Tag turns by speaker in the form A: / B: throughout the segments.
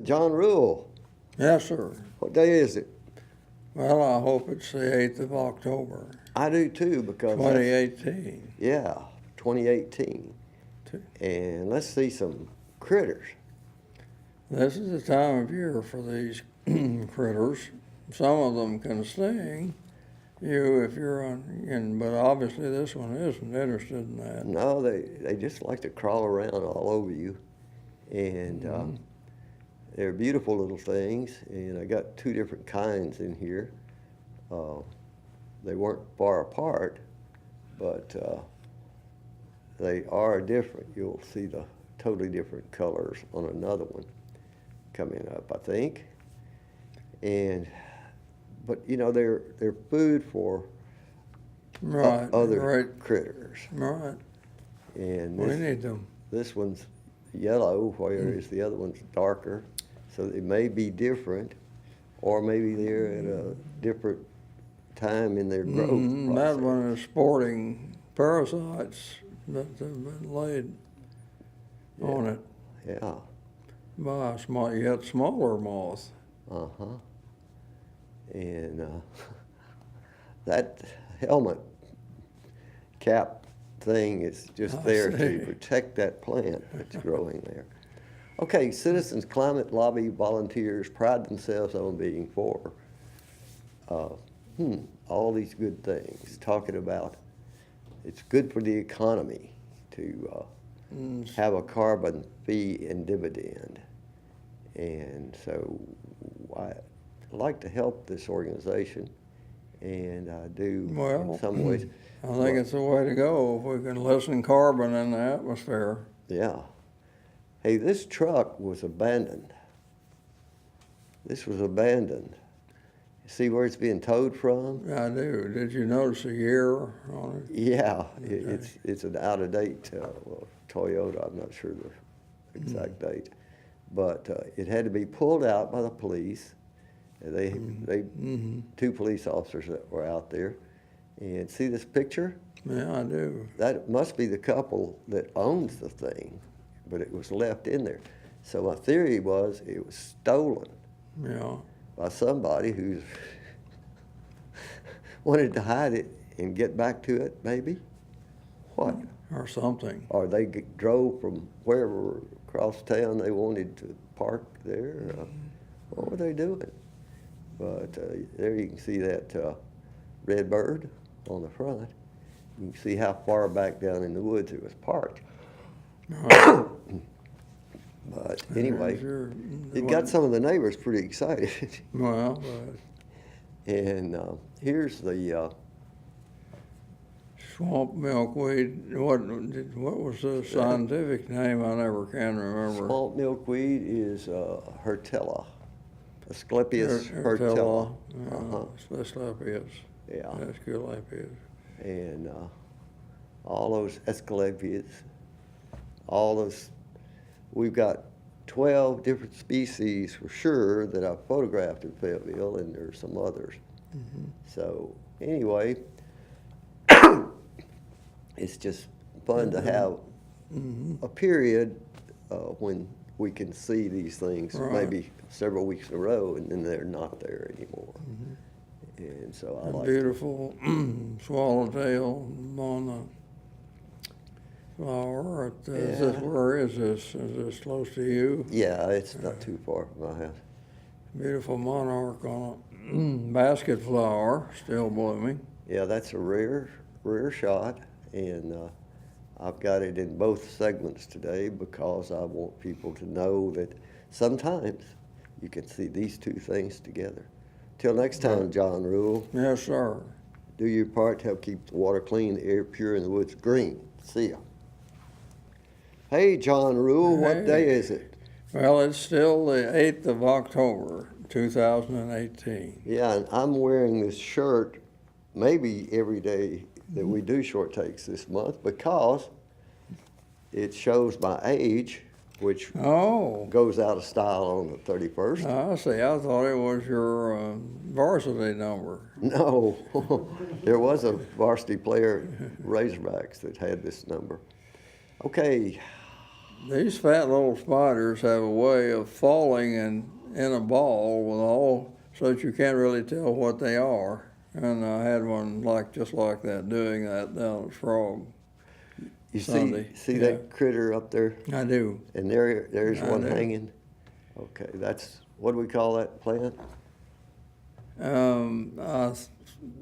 A: John Rule,
B: Yes, sir.
A: what day is it?
B: Well, I hope it's the 8th of October,
A: I do too, because that's-
B: 2018.
A: yeah, 2018. And let's see some critters.
B: This is the time of year for these critters. Some of them can sting you if you're but obviously this one isn't interested in that.
A: No, they just like to crawl around all over you. And they're beautiful little things. And I got two different kinds in here. They weren't far apart, but they are different. You'll see the totally different colors on another one coming up, I think. But you know, they're food for other critters.
B: Right.
A: And
B: We need them.
A: this one's yellow, whereas the other one's darker. So they may be different, or maybe they're at a different time in their growth
B: That
A: process.
B: one is sporting parasites that have been laid on it
A: Yeah.
B: by a yet smaller moth.
A: Uh-huh. And that helmet cap thing is just
B: I
A: there
B: see.
A: to protect that plant that's growing there. Okay, citizens, climate lobby volunteers pride themselves on being for all these good things, talking about it's good for the economy to have a carbon fee and dividend. And so I like to help this organization, and I do in some ways.
B: I think it's the way to go if we can lessen carbon in the atmosphere.
A: Yeah. Hey, this truck was abandoned. This was abandoned. See where it's being towed from?
B: I do. Did you notice a year on it?
A: Yeah, it's an out-of-date Toyota. I'm not sure the exact date, but it had to be pulled out by the police. They two police officers that were out there, and see this picture?
B: Yeah, I do.
A: That must be the couple that owns the thing, but it was left in there. So my theory was it was stolen
B: Yeah.
A: by somebody who's wanted to hide it and get back to it, maybe? What?
B: Or something.
A: Or they drove from wherever across town they wanted to park there. What were they doing? But there you can see that red bird on the front. You can see how far back down in the woods it was parked.
B: Right.
A: But anyway,
B: Sure.
A: it got some of the neighbors pretty excited.
B: Well,
A: And here's the
B: swamp milkweed. What was the scientific name? I never can remember.
A: swamp milkweed is Hertella, Asclepias Hertella.
B: Asclepias.
A: Yeah.
B: Asclepias.
A: And all those Asclepias, all those, we've got 12 different species for sure that I've photographed in Fayetteville, and there's some others. So anyway, it's just fun to have a period when we can see these things maybe several weeks in a row, and then they're not there anymore. And so I like
B: Beautiful swallowtail on the flower. Where is this? Is this close to you?
A: Yeah, it's not too far from my house.
B: Beautiful monarch on a basket flower, still blooming.
A: Yeah, that's a rare shot, and I've got it in both segments today because I want people to know that sometimes you can see these two things together. Till next time, John Rule,
B: Yes, sir.
A: do your part to help keep the water clean, the air pure, and the woods green. See ya. Hey, John Rule, what day is it?
B: Well, it's still the 8th of October, 2018.
A: Yeah, and I'm wearing this shirt maybe every day that we do short takes this month because it shows my age, which
B: Oh,
A: goes out of style on the 31st.
B: I see. I thought it was your varsity number.
A: No, there was a varsity player, Razorbacks, that had this number. Okay,
B: these fat little spiders have a way of falling in a ball with all, so that you can't really tell what they are. And I had one just like that, doing that down at Frog.
A: You
B: Sunday,
A: see
B: yeah.
A: that critter up there?
B: I do.
A: And there's
B: I
A: one
B: do.
A: hanging. Okay, that's, what do we call that plant?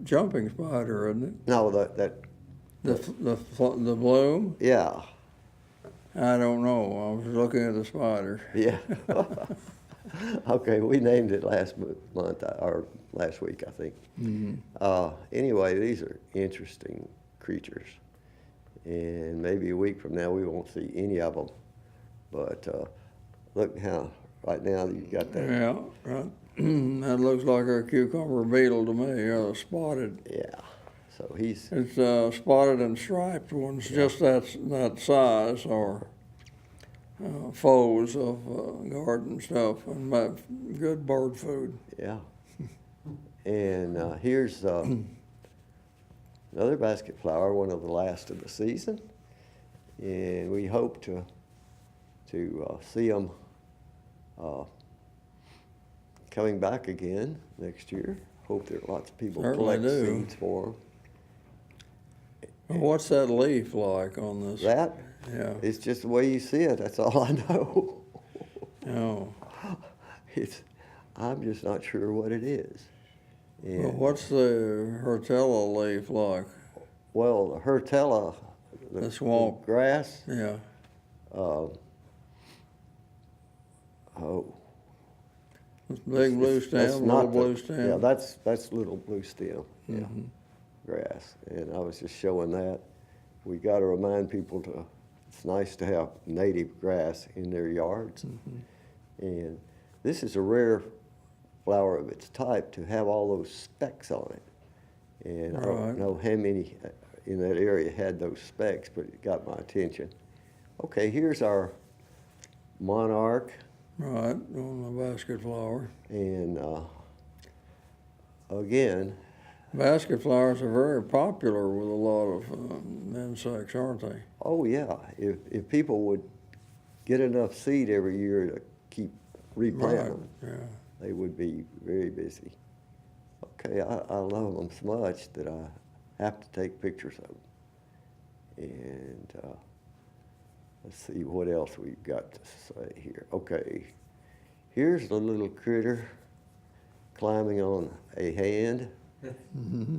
B: Jumping spider, isn't it?
A: No,
B: The bloom?
A: yeah,
B: I don't know. I was looking at the spider.
A: yeah. Okay, we named it last month, or last week, I think.
B: Mm-hmm.
A: Anyway, these are interesting creatures. And maybe a week from now, we won't see any of them. But look how, right now, you got that.
B: Yeah, right. That looks like a cucumber beetle to me, spotted.
A: Yeah, so he's,
B: It's spotted and striped ones, just that size, are foes of garden stuff and good bird food.
A: yeah. And here's another basket flower, one of the last of the season. And we hope to see them coming back again next year. Hope there are lots of people
B: Certainly
A: collect
B: do.
A: seeds for them.
B: What's that leaf like on this?
A: That,
B: Yeah.
A: it's just the way you see it, that's all I know.
B: Oh.
A: I'm just not sure what it is. And,
B: Well, what's the Hortella leaf like?
A: well, the Hortella,
B: The swamp.
A: grass,
B: Yeah.
A: oh,
B: Big blue
A: that's
B: stem,
A: not
B: little blue stem.
A: Yeah, that's little blue stem, yeah,
B: Mhm.
A: grass. And I was just showing that. We got to remind people it's nice to have native grass in their yards.
B: Mm-hmm.
A: And this is a rare flower of its type to have all those specks on it. And I
B: Right.
A: don't know how many in that area had those specks, but it got my attention. Okay, here's our monarch.
B: Right, on the basket flower.
A: And again,
B: Basket flowers are very popular with a lot of insects, aren't they?
A: oh yeah, if people would get enough seed every year to keep replanting them,
B: Yeah.
A: they would be very busy. Okay, I love them so much that I have to take pictures of them. And let's see what else we've got to say here. Okay, here's the little critter climbing on a hand.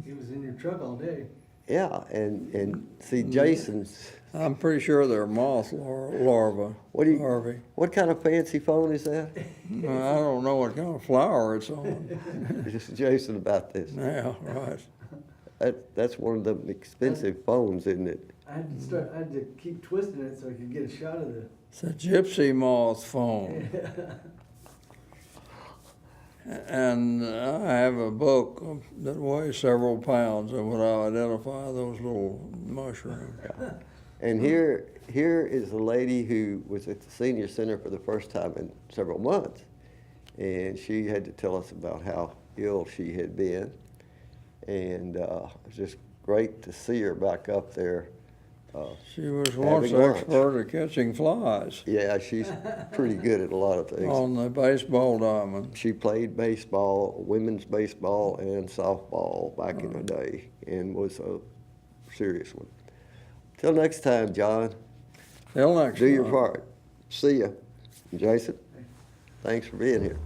C: He was in your truck all day.
A: Yeah, and see Jason's,
B: I'm pretty sure they're moth larvae. Larvae.
A: what kind of fancy phone is that?
B: I don't know what kind of flower it's on.
A: Just Jason about this.
B: Yeah, right.
A: That's one of them expensive phones, isn't it?
C: I had to keep twisting it so I could get a shot of the.
B: It's a gypsy moth phone. And I have a book that weighs several pounds that would identify those little mushrooms.
A: And here is a lady who was at the senior center for the first time in several months. And she had to tell us about how ill she had been. And it was just great to see her back up there.
B: She was once
A: Having lunch.
B: expert at catching flies
A: Yeah, she's pretty good at a lot of things.
B: on the baseball diamond.
A: She played baseball, women's baseball, and softball back in the day, and was a serious one. Till next time, John,
B: Till next
A: do your
B: time.
A: part. See ya. Jason, thanks for being here.